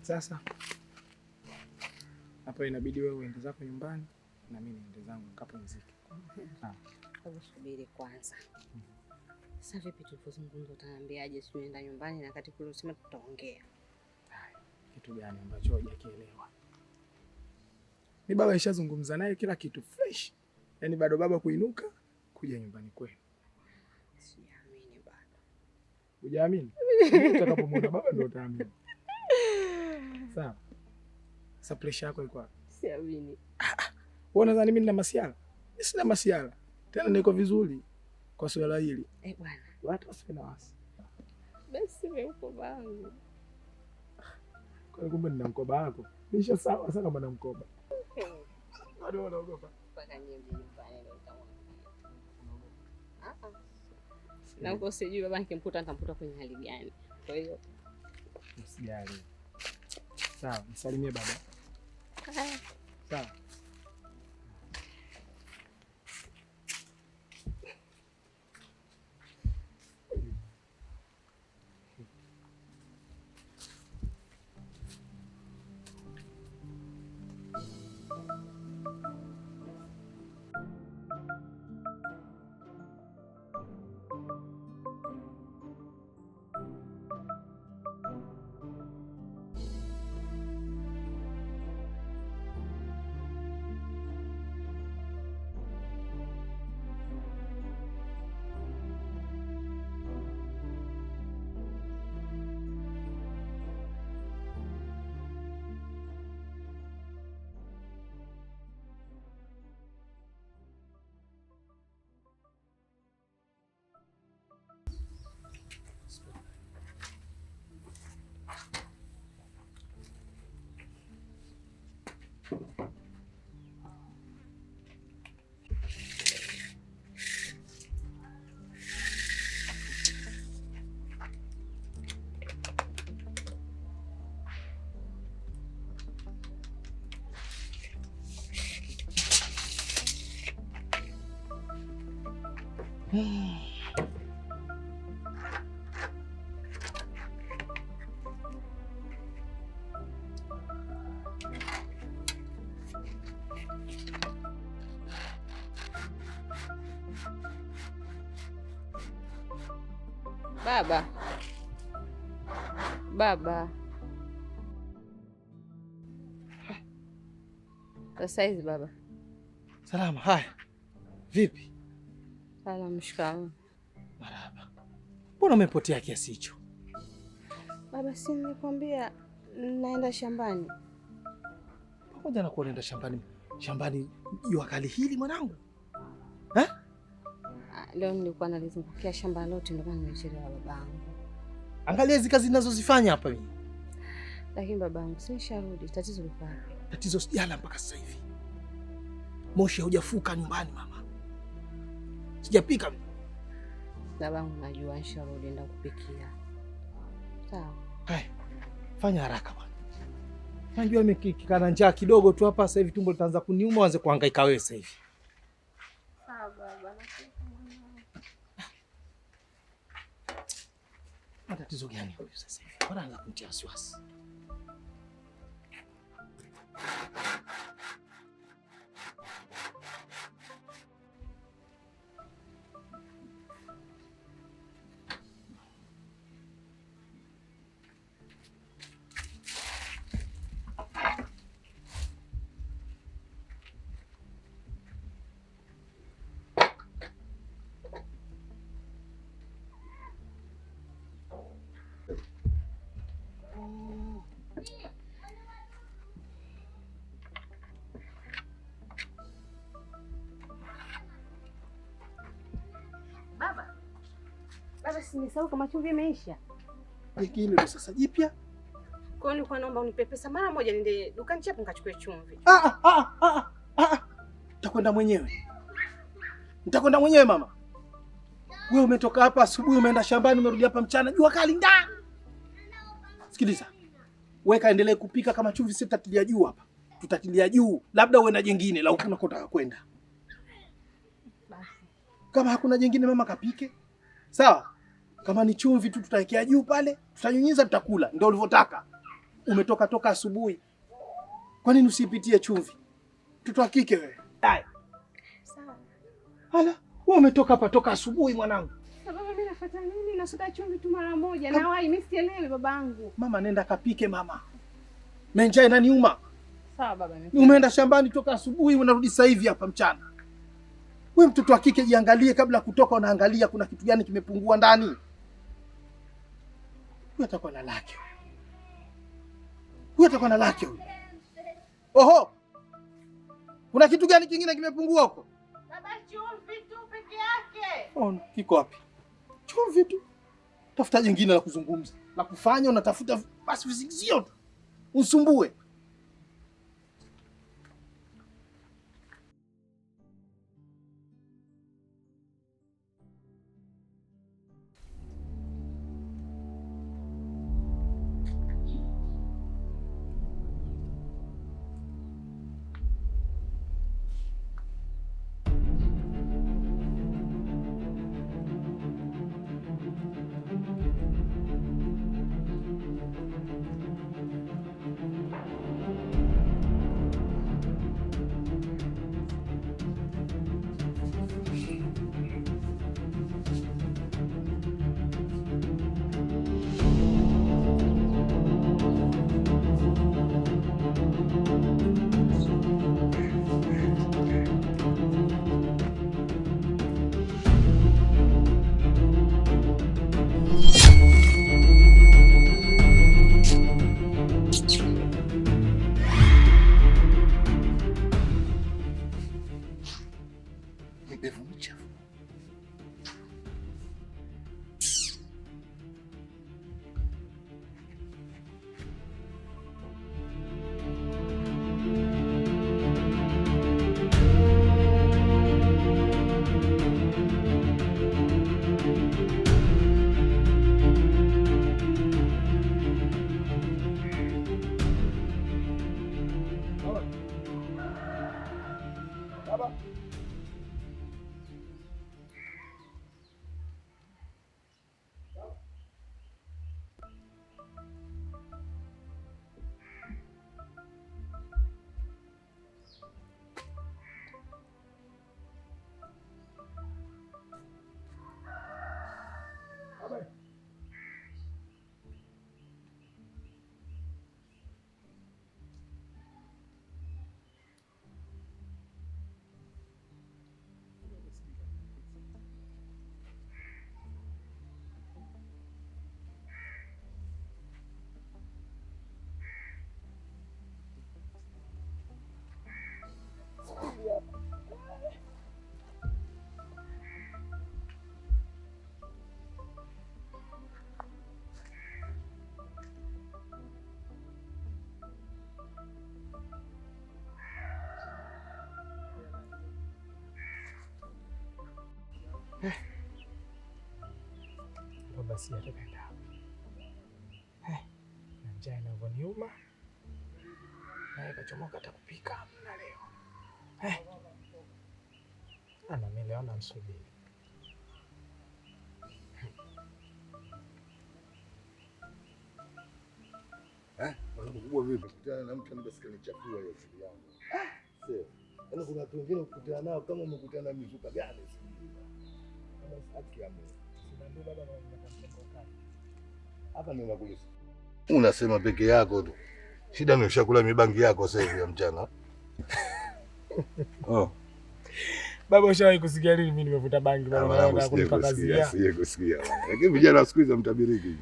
Sasa hapa inabidi wewe uende zako nyumbani na mimi niende zangu nikapumzike. Hebu subiri kwanza. Sasa vipi tulipozungumza utaambiaje tunaenda nyumbani na kati kule usema tutaongea? Kitu gani ambacho hujakielewa? Ni baba ishazungumza naye kila kitu fresh. Yaani bado baba kuinuka kuja nyumbani kwenu. Siamini bado. Hujaamini? Utakapomwona baba ndio utaamini. Sawa. Sasa pressure yako iko wapi? Siamini. Wewe unadhani mimi nina masiala? Mimi sina masiala. Tena niko vizuri kwa swala hili. Bwana. Watu wasiwe na wasi. Basi wewe uko bangu. Kwa kumbe nina mkoba wako. Nisha sawa sasa kama na mkoba. Bado unaogopa? Mpaka niende nyumbani ndio utamwambia. Na uko sijui baba nikimkuta nitamkuta kwenye hali gani. Kwa hiyo usijali. Sawa, msalimie baba. Sawa. Baba. Baba. Sasa hizi baba. Salama. Haya. Vipi? Salamu, shikamoo. Marhaba. Mbona umepotea kiasi hicho? Baba, si nilikwambia naenda shambani. Pamoja na kuenda shambani. Shambani jua kali hili mwanangu. Leo nilikuwa nalizungukia shamba lote ndio maana nimechelewa babangu. Angalia hizo kazi ninazozifanya hapa mimi. Lakini babangu, si nisharudi, tatizo liko wapi? Tatizo sijala mpaka sasa hivi. Moshi haujafuka nyumbani mama. Sijapika. Babangu, najua nisharudi nenda kupikia. Sawa. Hai. Fanya haraka bwana. Najua nimekikana njaa kidogo tu hapa sasa hivi tumbo litaanza kuniuma uanze kuhangaika wewe sasa hivi. Sawa baba. Matatizo gani huyu sasa hivi? Bora anaanza kunitia wasiwasi. Baba, si nisahau kama chumvi imeisha. Hili ndo sasa jipya. Kwa hiyo nilikuwa naomba unipe pesa mara moja niende dukani chapo nikachukue chumvi. Nitakwenda mwenyewe. Nitakwenda mwenyewe mama. Wewe umetoka hapa asubuhi umeenda shambani umerudi hapa mchana jua kali nda. Sikiliza. Wewe kaendelee kupika kama chumvi sisi tutatilia juu hapa. Tutatilia juu. Labda uwe na jingine la huko unakotaka kwenda. Basi. Kama hakuna jingine mama kapike. Sawa? Kama ni chumvi tu tutawekea juu pale, tutanyunyiza tutakula. Ndio ulivyotaka. umetoka toka asubuhi. Kwa nini usipitie chumvi? Mtoto wa kike wewe. Sawa. Hala, wewe umetoka hapa toka asubuhi mwanangu. Baba mimi nafuata nini? Nasota chumvi tu mara moja. Na wai mimi sielewi babangu. Mama nenda kapike mama. Menja inaniuma. Sawa baba mimi. Umeenda shambani toka asubuhi unarudi sasa hivi hapa mchana. Wewe mtoto wa kike jiangalie kabla kutoka, unaangalia kuna kitu gani kimepungua ndani. Huyu atakuwa na lake. Huyu atakuwa na lake huyu. Oho. Kuna kitu gani kingine kimepungua huko? Baba chumvi tu peke yake. Oh, kiko wapi? Chumvi tu. Tafuta jingine la kuzungumza. La kufanya unatafuta basi visingizio tu. Usumbue. Basi atakaenda. Na njaa inavyoniuma. Naye kachomoka atakupika na leo. Ana mimi leo namsubiri. Mkubwa vipi? Kukutana na mtu anabasika ni chakula hiyo siku yangu. Sio. Yaani kuna watu wengine kukutana nao kama umekutana na mizuka gani sijui. Kama haki ya Mungu. Ndio baba anataka hapa ni unakulisha. Unasema peke yako tu. Shida ni ushakula mibangi yako sasa hivi ya mchana. Oh. Baba ushawahi kusikia lini mimi nimevuta bangi baba naona kunipa kazi ya. Siye kusikia. Lakini vijana siku hizi mtabiriki.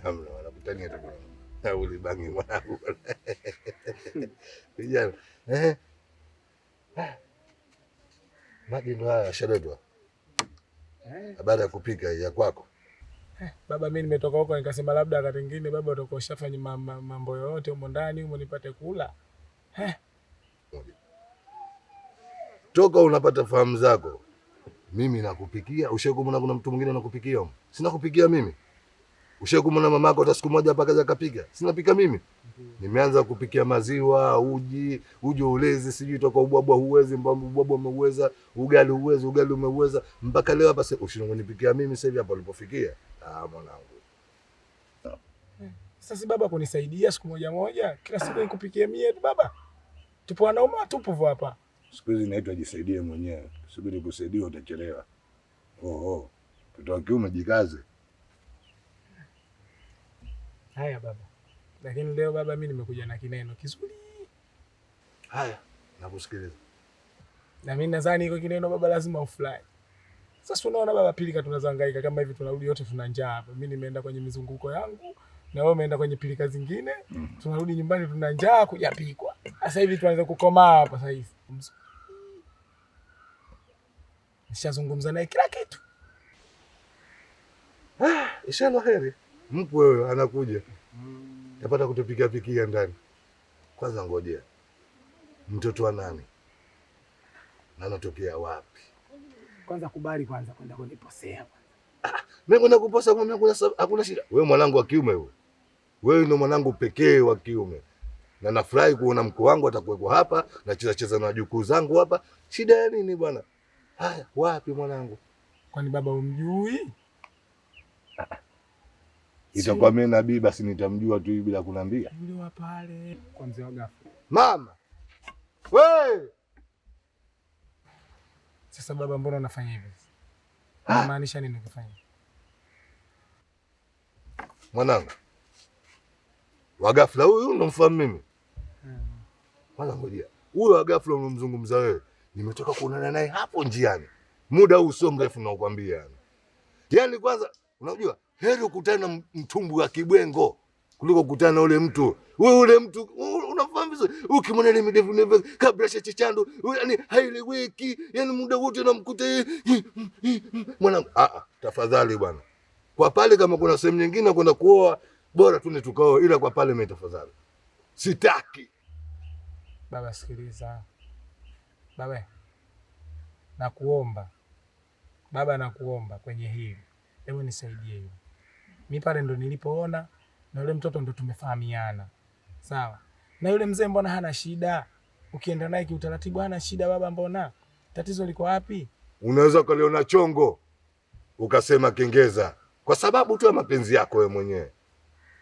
Hamna wanakutania tu. Uli bangi mwanangu. Vijana. Maji ndo haya shadetwa. Baada ya kupika ya kwako. Baba mimi nimetoka huko nikasema labda wakati mwingine baba utakuwa ushafanya mambo yote huko ndani huko nipate kula. Toka unapata fahamu zako. Mimi nakupikia, ushakumona kuna mtu mwingine anakupikia? Sina kupikia mimi. Ushakumona mamako hata siku moja hapa kaza kapika? Sina pika mimi. Nimeanza kupikia maziwa, uji ulezi, sijui toka ubwabwa huwezi, mbambu ubwabwa umeuweza, ugali huwezi, ugali umeuweza, mpaka leo hapa ushinongonipikia mimi sasa hivi hapa ulipofikia. Mwanangu. Sasa si baba kunisaidia siku moja, kila siku nikupikie mie tu baba. Tupo wanaume tupo hapa. Siku hizi inaitwa jisaidie mwenyewe. Subiri kusaidia utachelewa. Mtoto wa kiume jikaze. Haya baba. Lakini leo baba mimi nimekuja na kineno kizuri. Haya, nakusikiliza. Na mimi nadhani iko kineno baba lazima ufurahi. Sasa unaona baba, pilika tunazohangaika kama hivi, tunarudi yote tuna njaa hapa. Mimi nimeenda kwenye mizunguko yangu na wewe umeenda kwenye pilika zingine. Tunarudi nyumbani tuna njaa kujapikwa. Sasa hivi tuanze kukomaa hapa sasa hivi. Nishazungumza naye kila kitu. Inshallah heri. Mpo wewe anakuja. Yapata kutupikia pikia ndani. Kwanza ngojea. Mtoto wa nani? Na anatokea wapi? Kwanza kubali kwanza kwenda kuniposea. Mimi kwenda kuposa kwa mimi hakuna shida. Wewe mwanangu wa kiume wewe. Wewe ndio mwanangu pekee wa kiume. Na nafurahi kuona mko wangu atakuwepo hapa na cheza na wajukuu zangu hapa. Shida ya nini bwana? Haya, wapi mwanangu? Kwani baba umjui? Itakuwa mimi na bibi basi nitamjua tu bila kunambia. Yule wa pale kwa mzee wa ghafla. Mama. Wewe. Sasa baba, mbona unafanya hivi? Unamaanisha nini ukifanya? Mwanangu. Wa ghafla huyu unamfahamu mimi? Kwanza ngojea. Huyo wa ghafla unamzungumza wewe. Nimetoka kuonana naye hapo njiani. Muda huu sio mrefu nakwambia yani. Yaani kwanza unajua heri ukutane na mtumbu wa kibwengo kuliko kukutana na ule mtu. Wewe ule mtu unafahamu vizuri. Ukimwona ile midevu neve kabla chichando, yani haileweki, yani muda wote unamkuta mwanangu. Tafadhali bwana. Kwa pale kama kuna sehemu nyingine kwenda kuoa bora tu tukao, ila kwa pale mimi tafadhali. Sitaki. Baba sikiliza. Baba. Nakuomba. Baba nakuomba kwenye hili. Hebu nisaidie hiyo. Mimi pale ndo nilipoona na yule mtoto ndo tumefahamiana. Sawa. Na yule mzee mbona hana shida? Ukienda naye kiutaratibu hana shida baba, mbona? Tatizo liko wapi? Unaweza ukaliona chongo ukasema kengeza kwa sababu tu ya mapenzi yako wewe mwenyewe.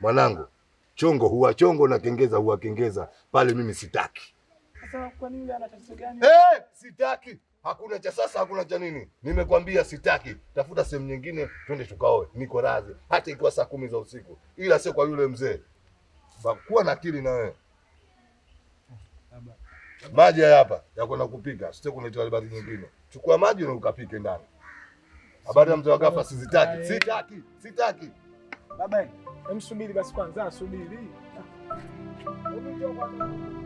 Mwanangu, chongo huwa chongo na kengeza huwa kengeza. Pale mimi sitaki. Sasa kwa nini ana tatizo gani? Sitaki. Hakuna cha sasa, hakuna cha nini. Nimekwambia sitaki. Tafuta sehemu nyingine twende tukaoe. Niko radhi. Hata ikiwa saa 10 za usiku. Ila sio kwa yule mzee. Kuwa na akili na wewe. Maji hapa ya kwenda kupika. Sitaki kunitoa habari nyingine. Chukua maji na ukapike ndani. Habari ya mzee wa ghafla sizitaki. Sitaki. Baba, hem subiri basi kwanza, subiri. Hebu njoo kwanza.